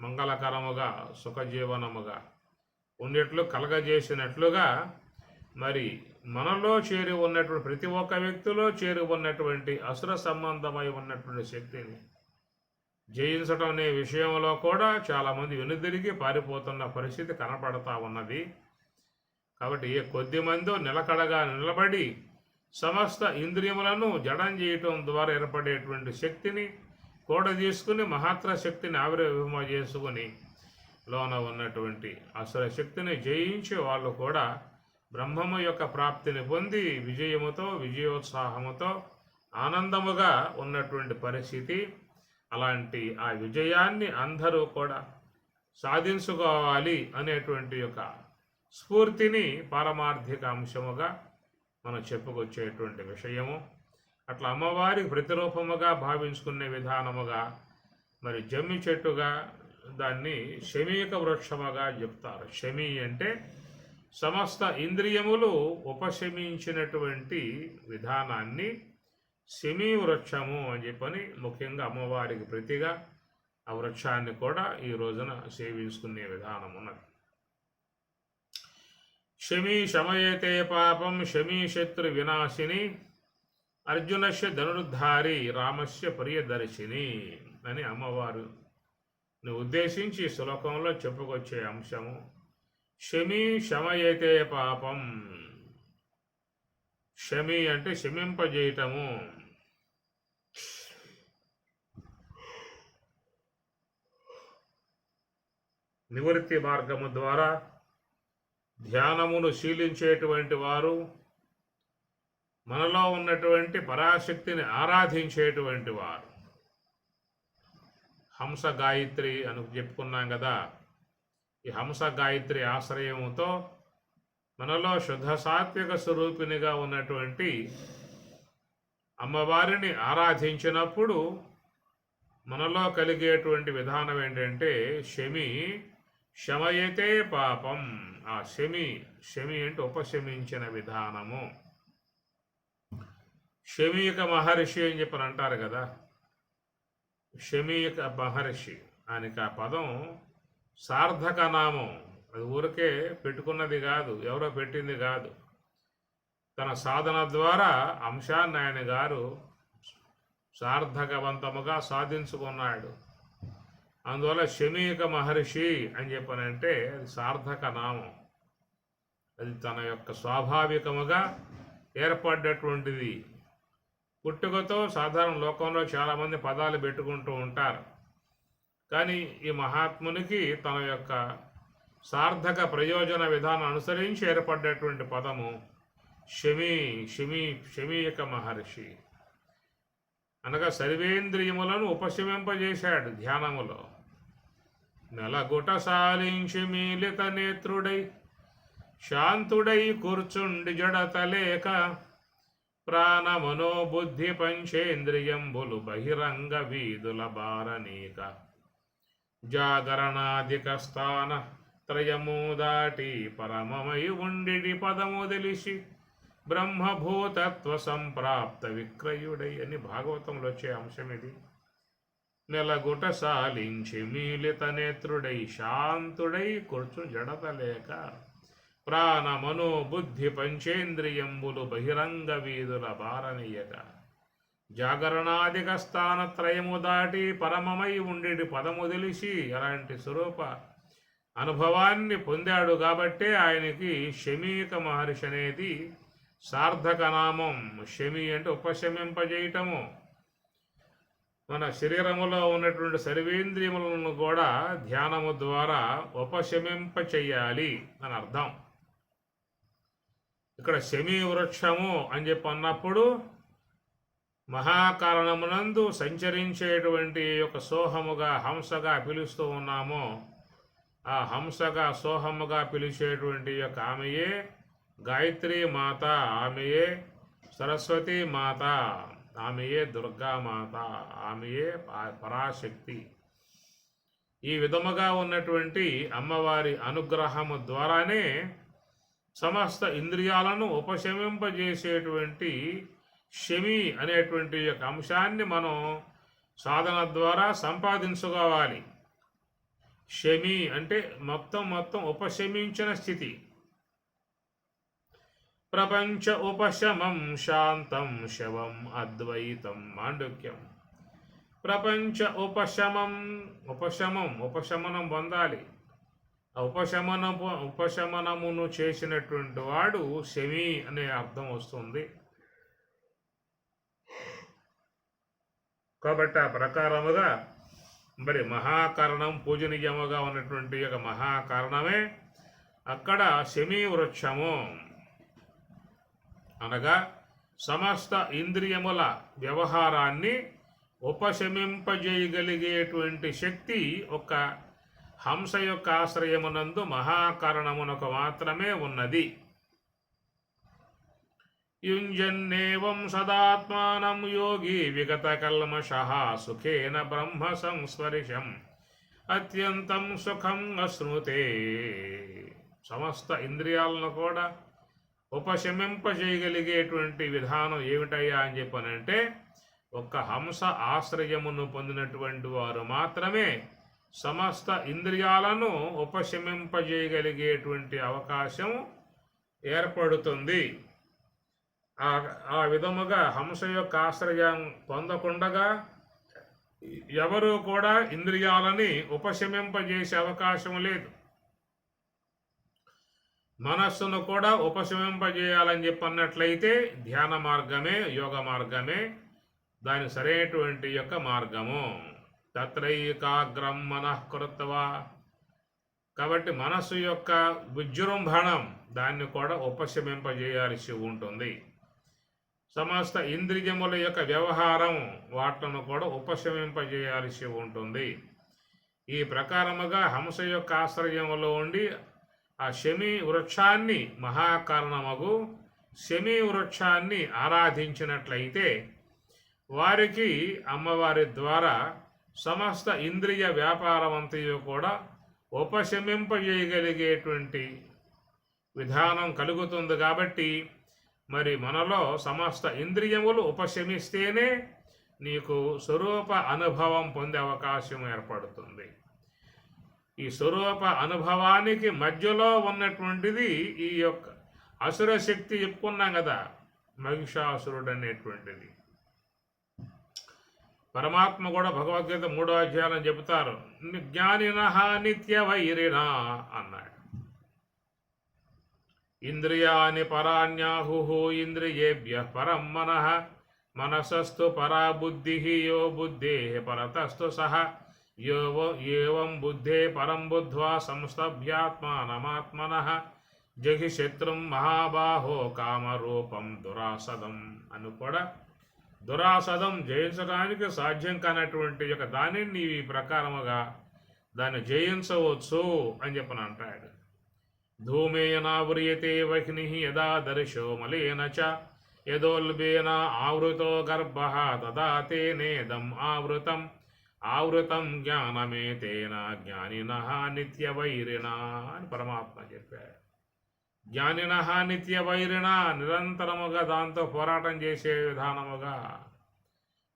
మంగళకరముగా సుఖజీవనముగా ఉండేట్లు కలగజేసినట్లుగా మరి మనలో చేరి ఉన్నటువంటి ప్రతి ఒక్క వ్యక్తిలో చేరి ఉన్నటువంటి అసుర సంబంధమై ఉన్నటువంటి శక్తిని జయించడం అనే విషయంలో కూడా చాలామంది వెనుదిరిగి పారిపోతున్న పరిస్థితి కనపడతా ఉన్నది. కాబట్టి ఏ కొద్ది మందో నిలకడగా నిలబడి సమస్త ఇంద్రియములను జడం చేయటం ద్వారా ఏర్పడేటువంటి శక్తిని కూడా తీసుకుని మహత్తర శక్తిని ఆవిర్భవింప చేసుకుని లోన ఉన్నటువంటి అసుర శక్తిని జయించి వాళ్ళు కూడా బ్రహ్మము యొక్క ప్రాప్తిని పొంది విజయముతో విజయోత్సాహముతో ఆనందముగా ఉన్నటువంటి పరిస్థితి. అలాంటి ఆ విజయాన్ని అందరూ కూడా సాధించుకోవాలి అనేటువంటి యొక్క స్ఫూర్తిని పారమార్థిక అంశముగా మనం చెప్పుకొచ్చేటువంటి విషయము. అట్లా అమ్మవారికి ప్రతిరూపముగా భావించుకునే విధానముగా మరి జమ్మి చెట్టుగా దాన్ని శమీక వృక్షముగా చెప్తారు. శమి అంటే సమస్త ఇంద్రియములు ఉపశమించినటువంటి విధానాన్ని శమీ వృక్షము అని చెప్పని ముఖ్యంగా అమ్మవారికి ప్రతిగా ఆ వృక్షాన్ని కూడా ఈ రోజున సేవించుకునే విధానం ఉన్నది. శమీ శమయతే పాపం శమీ శత్రు వినాశిని అర్జునస్య ధనుర్ధారి రామస్య ప్రియదర్శిని అని అమ్మవారిని ఉద్దేశించి శ్లోకంలో చెప్పుకొచ్చే అంశము. శమీ శమయతే పాపం. శమి అంటే శమింపజేయటము. నివృత్తి మార్గము ద్వారా ధ్యానమును శీలించేటువంటి వారు, మనలో ఉన్నటువంటి పరాశక్తిని ఆరాధించేటువంటి వారు. హంస గాయత్రి అని చెప్పుకున్నాం కదా. ఈ హంస గాయత్రి ఆశ్రయముతో మనలో శుద్ధ సాత్విక స్వరూపినిగా ఉన్నటువంటి అమ్మవారిని ఆరాధించినప్పుడు మనలో కలిగేటువంటి విధానం ఏంటంటే శమి శమయతే పాపం. ఆ శమి అంటే ఉపశమించిన విధానము. శమీక మహర్షి అని చెప్పని అంటారు కదా. శమీక మహర్షి ఆయనకి ఆ పదం సార్థక నామం. అది ఊరికే పెట్టుకున్నది కాదు, ఎవరో పెట్టింది కాదు. తన సాధన ద్వారా అంశాన్ని ఆయన గారు సార్థకవంతముగా సాధించుకున్నాడు. అందువల్ల శమీక మహర్షి అని చెప్పనంటే అది సార్థక నామం. అది తన యొక్క స్వాభావికముగా ఏర్పడ్డటువంటిది. పుట్టుకతో సాధారణ లోకంలో చాలామంది పదాలు పెట్టుకుంటూ ఉంటారు. కానీ ఈ మహాత్మునికి తన యొక్క సార్థక ప్రయోజన విధానం అనుసరించి ఏర్పడ్డటువంటి పదము శమీక మహర్షి. అనగా సర్వేంద్రియములను ఉపశమింపజేశాడు ధ్యానములో. నెలగుట సాలించి మీలిత నేత్రుడై శాంతుడై కూర్చుండి జడతలేక ప్రాణ మనోబుద్ధి పంచేంద్రియంబులు బహిరంగ వీధుల బారనీక జాగరణాధిక స్థాన త్రయము దాటి పరమమై ఉండిడి పదము తెలిసి బ్రహ్మభూతత్వ సంప్రాప్త విక్రయుడై అని భాగవతంలో వచ్చే అంశం ఇది. నెలగుట సాలించి మీలిత నేత్రుడై శాంతుడై కూర్చుని జడతలేక ప్రాణ మనో బుద్ధి పంచేంద్రియంబులు బహిరంగ వీధుల బారనీయక జాగరణాధిక స్థానత్రయము దాటి పరమమై ఉండేటి పదము తెలిసి అలాంటి స్వరూప అనుభవాన్ని పొందాడు కాబట్టే ఆయనకి శమీక మహర్షి అనేది సార్థక నామం. శమి అంటే ఉపశమింపజేయటము. మన శరీరములో ఉన్నటువంటి సర్వేంద్రియములను కూడా ధ్యానము ద్వారా ఉపశమింప చెయ్యాలి అని అర్థం. ఇక్కడ శమీ వృక్షము అని చెప్పి అన్నప్పుడు మహాకారణమునందు సంచరించేటువంటి యొక్క సోహముగా హంసగా పిలుస్తూ ఉన్నామో ఆ హంసగా సోహముగా పిలిచేటువంటి యొక్క ఆమెయే గాయత్రీ మాత, ఆమెయే సరస్వతీ మాత, ఆమెయే దుర్గామాత, ఆమెయే పరాశక్తి. ఈ విధముగా ఉన్నటువంటి అమ్మవారి అనుగ్రహము ద్వారానే సమస్త ఇంద్రియాలను ఉపశమింపజేసేటువంటి శమి అనేటువంటి యొక్క అంశాన్ని మనం సాధన ద్వారా సంపాదించుకోవాలి. శమి అంటే మొత్తం ఉపశమించిన స్థితి. ప్రపంచ ఉపశమం శాంతం శవం అద్వైతం మాండుక్యం. ప్రపంచ ఉపశమనం పొందాలి. ఉపశమనమును చేసినటువంటి వాడు శమి అనే అర్థం వస్తుంది. కాబట్టి ఆ ప్రకారముగా మరి మహాకారణం పూజనీయముగా ఉన్నటువంటి యొక్క మహాకారణమే అక్కడ శమీ వృక్షము అనగా సమస్త ఇంద్రియముల వ్యవహారాన్ని ఉపశమింపజేయగలిగేటువంటి శక్తి ఒక హంస యొక్క ఆశ్రయమునందు మహాకారణమునకు మాత్రమే ఉన్నది. యుంజన్నేవం సదాత్మానం యోగి విగత కల్మషః సుఖేన బ్రహ్మ సంస్పర్శం అత్యంతం సుఖం అశ్నుతే. సమస్త ఇంద్రియాలను కూడా ఉపశమింపజేయగలిగేటువంటి విధానం ఏమిటయ్యా అని చెప్పనంటే ఒక్క హంస ఆశ్రయమును పొందినటువంటి వారు మాత్రమే సమస్త ఇంద్రియాలను ఉపశమింపజేయగలిగేటువంటి అవకాశం ఏర్పడుతుంది. ఆ విధముగా హంస యొక్క ఆశ్రయం పొందకుండగా ఎవరు కూడా ఇంద్రియాలని ఉపశమింపజేసే అవకాశం లేదు. మనస్సును కూడా ఉపశమింపజేయాలని చెప్పన్నట్లయితే ధ్యాన మార్గమే, యోగ మార్గమే దాని సరైనటువంటి యొక్క మార్గము. తత్రైకాగ్రం మనఃకృత్వా. కాబట్టి మనస్సు యొక్క విజృంభణం దాన్ని కూడా ఉపశమింపజేయాల్సి ఉంటుంది. సమస్త ఇంద్రియముల యొక్క వ్యవహారం వాటిని కూడా ఉపశమింపజేయాల్సి ఉంటుంది. ఈ ప్రకారముగా హంస యొక్క ఆశ్రయములో ఉండి ఆ శమీ వృక్షాన్ని మహాకారణమగు శమీ వృక్షాన్ని ఆరాధించినట్లయితే వారికి అమ్మవారి ద్వారా సమస్త ఇంద్రియ వ్యాపారమంతయు కూడా ఉపశమింపజేయగలిగేటువంటి విధానం కలుగుతుంది. కాబట్టి మరి మనలో సమస్త ఇంద్రియములు ఉపశమిస్తేనే నీకు స్వరూప అనుభవం పొందే అవకాశం ఏర్పడుతుంది. ఈ స్వరూప అనుభవానికి మధ్యలో ఉన్నటువంటిది ఈ యొక్క అసుర శక్తి చెప్పుకున్నాం కదా, మహిషాసురుడు అనేటువంటిది. పరమాత్మ కూడా భగవద్గీత 3వ అధ్యాయం చెబుతారు, జ్ఞానినః నిత్య వైరిణ అన్నాడు. ఇంద్రియాని పరాణ్యాహుః ఇంద్రియేభ్యః పరం మనః మనసస్తు పరా బుద్ధిః యో బుద్ధేః పరతస్తు సః ఏవం బుద్ధే పరం బుద్ధ్వా సంస్తభ్యాత్మానమాత్మనః జహి శత్రుం మహాబాహో కామరూపం దురాసదం అని కూడా దురాసదం జయించడానికి సాధ్యం కానటువంటి యొక్క దానిని నీవు ఈ ప్రకారముగా దాన్ని జయించవచ్చు అని చెప్పని అంటాడు. ధూమేనావ్రియతే వహ్నిః యదా దర్శో మలేన చ యదోల్బేన ఆవృతో గర్భః తదా తేనేదం ఆవృతం జ్ఞానమేతేన జ్ఞానినః నిత్యవైరిణ అని పరమాత్మ చెప్పాడు. జ్ఞానినః నిత్యవైరిణ నిరంతరముగా దాంతో పోరాటం చేసే విధానముగా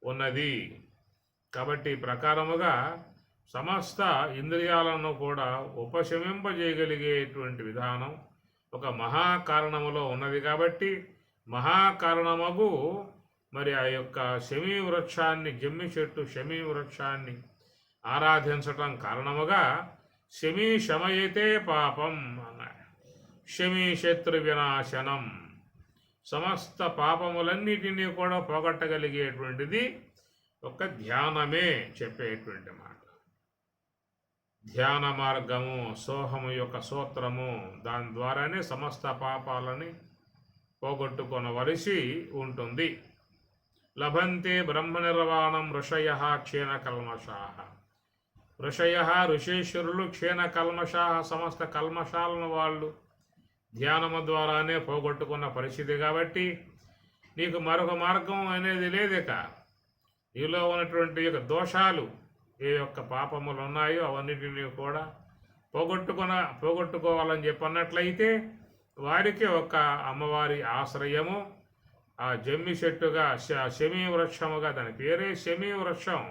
ఉన్నది. కాబట్టి ప్రకారముగా సమస్త ఇంద్రియాలను కూడా ఉపశమింపజేయగలిగేటువంటి విధానం ఒక మహాకారణములో ఉన్నది కాబట్టి మహాకారణమగు మరి ఆ యొక్క శమీ వృక్షాన్ని జమ్మి చెట్టు శమీ వృక్షాన్ని ఆరాధించటం కారణముగా శమీ శమయతే పాపం అన్నాడు. శమీ శత్రు వినాశనం, సమస్త పాపములన్నిటినీ కూడా పోగొట్టగలిగేటువంటిది ఒక ధ్యానమే చెప్పేటువంటి మాట. ధ్యాన మార్గము సోహము యొక్క సూత్రము, దాని ద్వారానే సమస్త పాపాలని పోగొట్టుకొనవలసి ఉంటుంది. లభంతే బ్రహ్మ నిర్వాణం ఋషయ క్షీణ కల్మషాః. ఋషయ ఋషేశ్వరులు క్షీణ కల్మషాః, సమస్త కల్మషాలను వాళ్ళు ధ్యానము ద్వారానే పోగొట్టుకున్న పరిస్థితి కాబట్టి నీకు మరొక మార్గం అనేది లేదిక. నీలో ఉన్నటువంటి యొక్క దోషాలు ఏ యొక్క పాపములు ఉన్నాయో అవన్నిటినీ కూడా పోగొట్టుకోవాలని చెప్పన్నట్లయితే వారికి ఒక అమ్మవారి ఆశ్రయము, ఆ జమ్మి చెట్టుగా శమీ వృక్షముగా, దాని పేరే శమీ వృక్షం,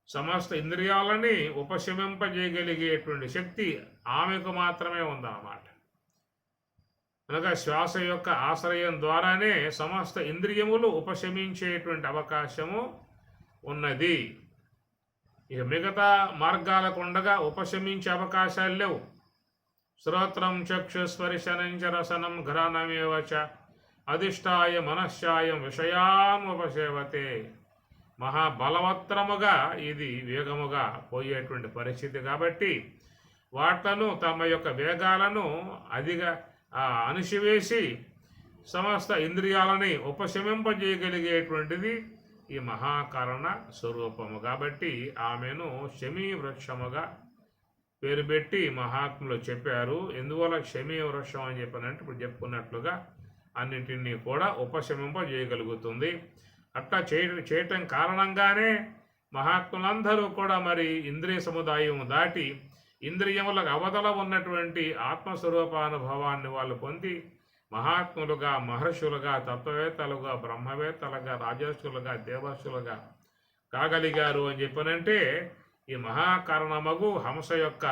సమస్త ఇంద్రియాలని ఉపశమింపజేయగలిగేటువంటి శక్తి ఆమెకు మాత్రమే ఉందన్నమాట. అనగా శ్వాస యొక్క ఆశ్రయం ద్వారానే సమస్త ఇంద్రియములు ఉపశమించేటువంటి అవకాశము ఉన్నది. ఇక మిగతా మార్గాలకు ఉండగా ఉపశమించే అవకాశాలు లేవు. శ్రోత్రం చక్షుస్పర్శనం చ రసనం ఘ్రాణమేవ చ అధిష్టాయ మనశ్చాయం విషయాన్ ఉపసేవతే. మహాబలవత్తరముగా ఇది వేగముగా పోయేటువంటి పరిస్థితి కాబట్టి వాట్లను తమ యొక్క వేగాలను అణిసివేసి సమస్త ఇంద్రియాలని ఉపశమింపజేయగలిగేటువంటిది ఈ మహాకారణ స్వరూపము. కాబట్టి ఆమెను శమీ వృక్షముగా పేరు పెట్టి మహాత్ములు చెప్పారు. ఎందువల్ల శమీ వృక్షం అని చెప్పినట్టు ఇప్పుడు చెప్పుకున్నట్లుగా అన్నింటినీ కూడా ఉపశమింపజేయగలుగుతుంది. అట్లా చేయటం కారణంగానే మహాత్ములందరూ కూడా మరి ఇంద్రియ సముదాయం దాటి ఇంద్రియములకు అవతల ఉన్నటువంటి ఆత్మస్వరూపానుభవాన్ని వాళ్ళు పొంది మహాత్ములుగా, మహర్షులుగా, తత్వవేత్తలుగా, బ్రహ్మవేత్తలుగా, రాజర్షులుగా, దేవర్షులుగా కాగలిగారు అని చెప్పనంటే ఈ మహాకారణమగు హంస యొక్క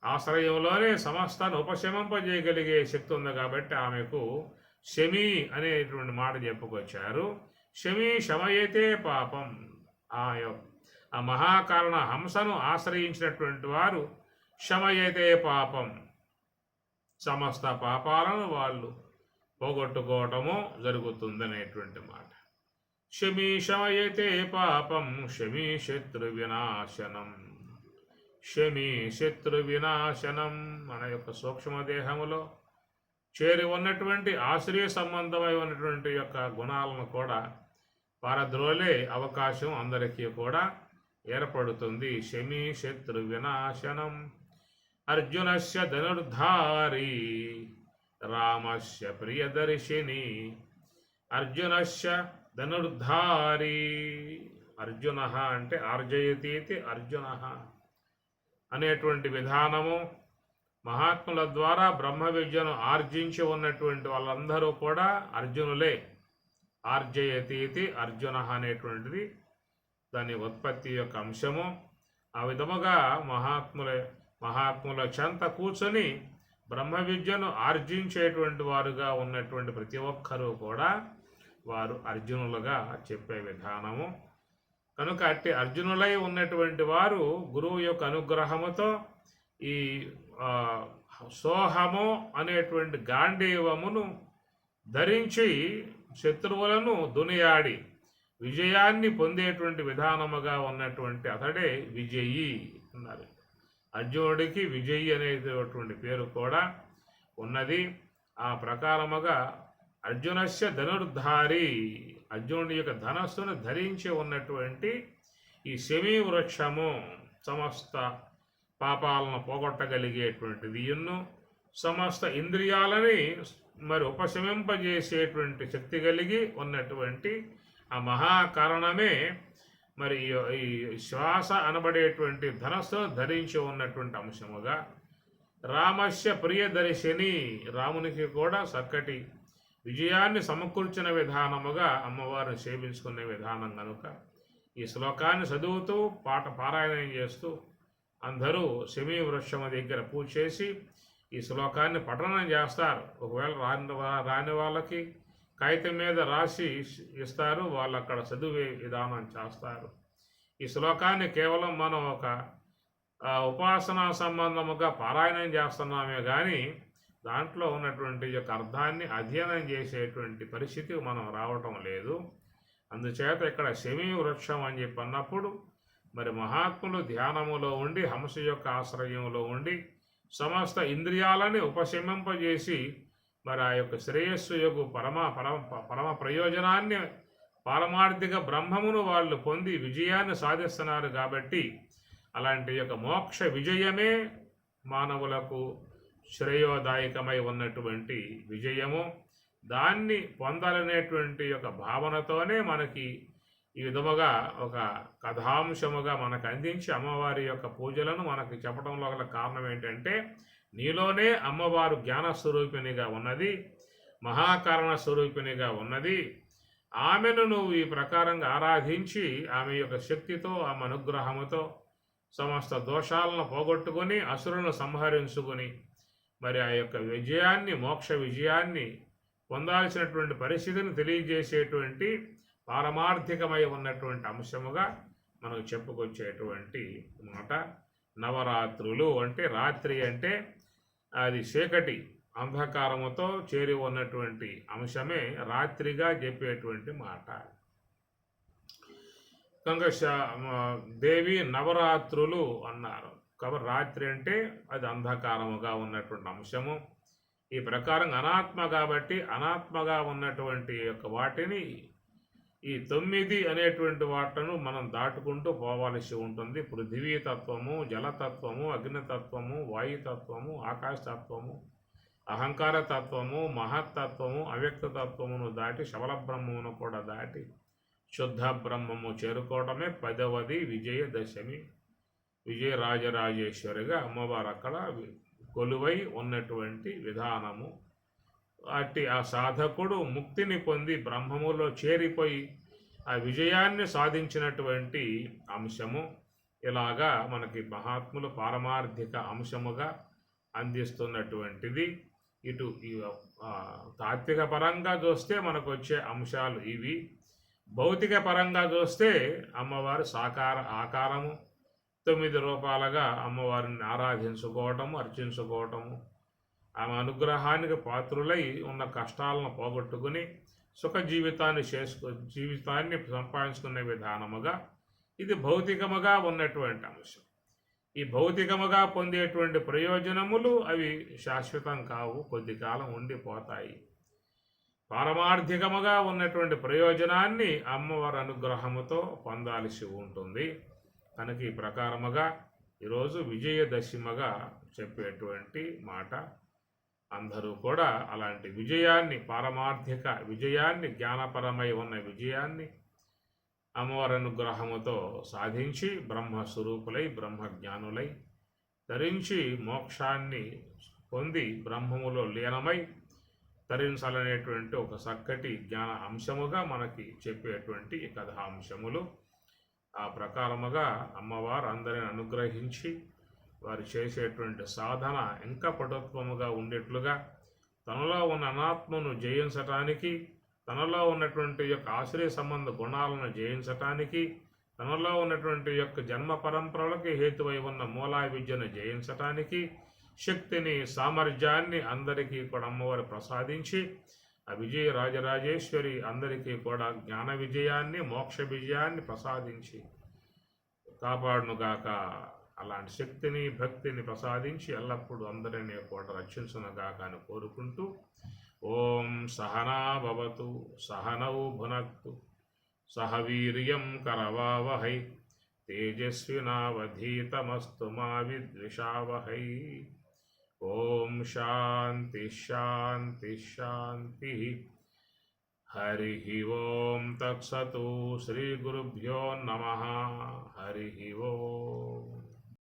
ఆశ్రయంలోనే సమస్తాన్ని ఉపశమింపజేయగలిగే శక్తి ఉంది కాబట్టి ఆమెకు శమీ అనేటువంటి మాట చెప్పుకొచ్చారు. శమీ శమయతే పాపం. ఆ మహాకారణ హంసను ఆశ్రయించినటువంటి వారు శమయతే పాపం, సమస్త పాపాలను వాళ్ళు పోగొట్టుకోవటము జరుగుతుందనేటువంటి మాట. శమీ శమయతే పాపం శమీ శత్రు వినాశనం. శమీ శత్రు వినాశనం మన యొక్క సూక్ష్మదేహములో చేరి ఉన్నటువంటి ఆశ్రయ సంబంధమై ఉన్నటువంటి యొక్క గుణాలను కూడా పారద్రోలే అవకాశం అందరికీ కూడా ఏర్పడుతుంది. శమీ శత్రు వినాశనం. అర్జునస్య ధనుర్ధారి రామస్య ప్రియదర్శిని. అర్జునస్య ధనుర్ధారి. అర్జున అంటే ఆర్జయతీతి అర్జున అనేటువంటి విధానము. మహాత్ముల ద్వారా బ్రహ్మ విద్యను ఆర్జించి ఉన్నటువంటి వాళ్ళందరూ కూడా అర్జునులే. ఆర్జయతీతి అర్జున అనేటువంటిది దాని ఉత్పత్తి యొక్క అంశము. ఆ విధముగా మహాత్ముల చెంత కూర్చొని బ్రహ్మ విద్యను ఆర్జించేటువంటి వారుగా ఉన్నటువంటి ప్రతి ఒక్కరూ కూడా వారు అర్జునులుగా చెప్పే విధానము. కనుక అట్టి అర్జునులై ఉన్నటువంటి వారు గురువు యొక్క అనుగ్రహముతో ఈ సోహము అనేటువంటి గాంధీవమును ధరించి శత్రువులను దునియాడి విజయాన్ని పొందేటువంటి విధానముగా ఉన్నటువంటి అతడే విజయి అన్నారు. అర్జునుడికి విజయి అనేటువంటి పేరు కూడా ఉన్నది. ఆ ప్రకారముగా అర్జునస్య ధనుర్ధారి, అర్జునుడి యొక్క ధనస్సును ధరించి ఉన్నటువంటి ఈ శమీ వృక్షము సమస్త పాపాలను పోగొట్టగలిగేటువంటిది. ఎన్నో సమస్త ఇంద్రియాలని మరి ఉపశమింపజేసేటువంటి శక్తి కలిగి ఉన్నటువంటి ఆ మహాకారణమే మరి ఈ శ్వాస అనబడేటువంటి ధనస్సును ధరించి ఉన్నటువంటి అంశముగా. రామస్య ప్రియదర్శిని, రామునికి కూడా చక్కటి విజయాన్ని సమకూర్చిన విధానముగా అమ్మవారిని సేవించుకునే విధానం కనుక ఈ శ్లోకాన్ని చదువుతూ పారాయణం చేస్తూ అందరూ శమీ వృక్షము దగ్గర పూజ చేసి ఈ శ్లోకాన్ని పఠనం చేస్తారు. ఒకవేళ రాని వాళ్ళకి కాగితం మీద రాసి ఇస్తారు, వాళ్ళు అక్కడ చదివే విధానం చేస్తారు. ఈ శ్లోకాన్ని కేవలం మనం ఒక ఉపాసనా సంబంధముగా పారాయణం చేస్తున్నామే కానీ దాంట్లో ఉన్నటువంటి యొక్క అర్థాన్ని అధ్యయనం చేసేటువంటి పరిస్థితి మనం రావటం లేదు. అందుచేత ఇక్కడ శమీ వృక్షం అని చెప్పి అన్నప్పుడు మరి మహాత్ములు ధ్యానములో ఉండి హంస యొక్క ఆశ్రయంలో ఉండి సమస్త ఇంద్రియాలని ఉపశమింపజేసి మరి ఆ యొక్క శ్రేయస్సు యొక్క పరమ ప్రయోజనాన్ని పారమార్థిక బ్రహ్మమును వాళ్ళు పొంది విజయాన్ని సాధిస్తున్నారు. కాబట్టి అలాంటి యొక్క మోక్ష విజయమే మానవులకు శ్రేయోదాయకమై ఉన్నటువంటి విజయము. దాన్ని పొందాలనేటువంటి యొక్క భావనతోనే మనకి ఈ విధముగా ఒక కథాంశముగా మనకు అందించి అమ్మవారి యొక్క పూజలను మనకి చెప్పడంలో గల కారణం ఏంటంటే నీలోనే అమ్మవారు జ్ఞాన స్వరూపిణిగా ఉన్నది, మహాకారణ స్వరూపిణిగా ఉన్నది. ఆమెను నువ్వు ఈ ప్రకారంగా ఆరాధించి ఆమె యొక్క శక్తితో ఆమె అనుగ్రహముతో సమస్త దోషాలను పోగొట్టుకొని అసురులను సంహరించుకొని మరి ఆ యొక్క విజయాన్ని మోక్ష విజయాన్ని పొందాల్సినటువంటి పరిస్థితిని తెలియజేసేటువంటి పారమార్థికమై ఉన్నటువంటి అంశముగా మనకు చెప్పుకొచ్చేటువంటి మాట నవరాత్రులు. అంటే రాత్రి అంటే అది చీకటి అంధకారముతో చేరి ఉన్నటువంటి అంశమే రాత్రిగా చెప్పేటువంటి మాట. కనుక దేవి నవరాత్రులు అన్నారు కాబట్టి రాత్రి అంటే అది అంధకారముగా ఉన్నటువంటి అంశము. ఈ ప్రకారం అనాత్మ కాబట్టి అనాత్మగా ఉన్నటువంటి యొక్క వాటిని ఈ 9 అనేటువంటి వాటిను మనం దాటుకుంటూ పోవాల్సి ఉంటుంది. పృథివీతత్వము, జలతత్వము, అగ్నితత్వము, వాయుతత్వము, ఆకాశతత్వము, అహంకారతత్వము, మహత్తత్వము, అవ్యక్తతత్వమును దాటి శబల బ్రహ్మమును కూడా దాటి శుద్ధ బ్రహ్మము చేరుకోవడమే 10వది విజయదశమి. విజయరాజరాజేశ్వరిగా అమ్మవారు అక్కడ కొలువై ఉన్నటువంటి విధానము. అట్టి ఆ సాధకుడు ముక్తిని పొంది బ్రహ్మములో చేరిపోయి ఆ విజయాన్ని సాధించినటువంటి అంశము. ఇలాగా మనకి మహాత్ములు పారమార్థిక అంశముగా అందిస్తున్నటువంటిది. ఇటు తాత్విక పరంగా చూస్తే మనకు వచ్చే అంశాలు ఇవి. భౌతిక పరంగా చూస్తే అమ్మవారి ఆకారము 9 రూపాలుగా అమ్మవారిని ఆరాధించుకోవటము, అర్చించుకోవటము, ఆమె అనుగ్రహానికి పాత్రులై ఉన్న కష్టాలను పోగొట్టుకుని సుఖ జీవితాన్ని సంపాదించుకునే విధానముగా ఇది భౌతికముగా ఉన్నటువంటి అంశం. ఈ భౌతికముగా పొందేటువంటి ప్రయోజనములు అవి శాశ్వతం కావు, కొద్ది కాలం ఉండిపోతాయి. పారమార్థికముగా ఉన్నటువంటి ప్రయోజనాన్ని అమ్మవారి అనుగ్రహముతో పొందాల్సి ఉంటుంది. కనుక ఈ ప్రకారముగా ఈరోజు విజయదశమిగా చెప్పేటువంటి మాట. అందరూ కూడా అలాంటి విజయాన్ని, పారమార్థిక విజయాన్ని, జ్ఞానపరమై ఉన్న విజయాన్ని అమ్మవారి అనుగ్రహముతో సాధించి బ్రహ్మస్వరూపులై బ్రహ్మజ్ఞానులై ధరించి మోక్షాన్ని పొంది బ్రహ్మములో లీనమై తరించాలనేటువంటి ఒక చక్కటి జ్ఞాన అంశముగా మనకి చెప్పేటువంటి ఈ కథాంశములు. ఆ ప్రకారముగా అమ్మవారు అందరిని అనుగ్రహించి వారు చేసేటువంటి సాధన ఇంకా పటుత్వముగా ఉండేట్లుగా తనలో ఉన్న అనాత్మను జయించటానికి, తనలో ఉన్నటువంటి యొక్క ఆశ్రయ సంబంధ గుణాలను జయించటానికి, తనలో ఉన్నటువంటి యొక్క జన్మ పరంపరలకి హేతువై ఉన్న మూలా విద్యను జయించటానికి శక్తిని, సామర్థ్యాన్ని అందరికీ కూడా అమ్మవారు ప్రసాదించి ఆ విజయ రాజరాజేశ్వరి అందరికీ కూడా జ్ఞాన విజయాన్ని, మోక్ష విజయాన్ని ప్రసాదించి కాపాడునుగాక. అలాంటి శక్తిని, భక్తిని ప్రసాదించి ఎల్లప్పుడూ అందరినీ కూడా రక్షించునుగాక అని కోరుకుంటూ ఓం సహనా భవతు సహనౌ భునక్తు సహ వీర్యం కరవావహై తేజస్వినావధీతమస్తు మా విద్విషావహై. ఓం శాంతి శాంతి శాంతి. హరి ఓం తత్సతు. శ్రీ గురుభ్యో నమః. హరి ఓం.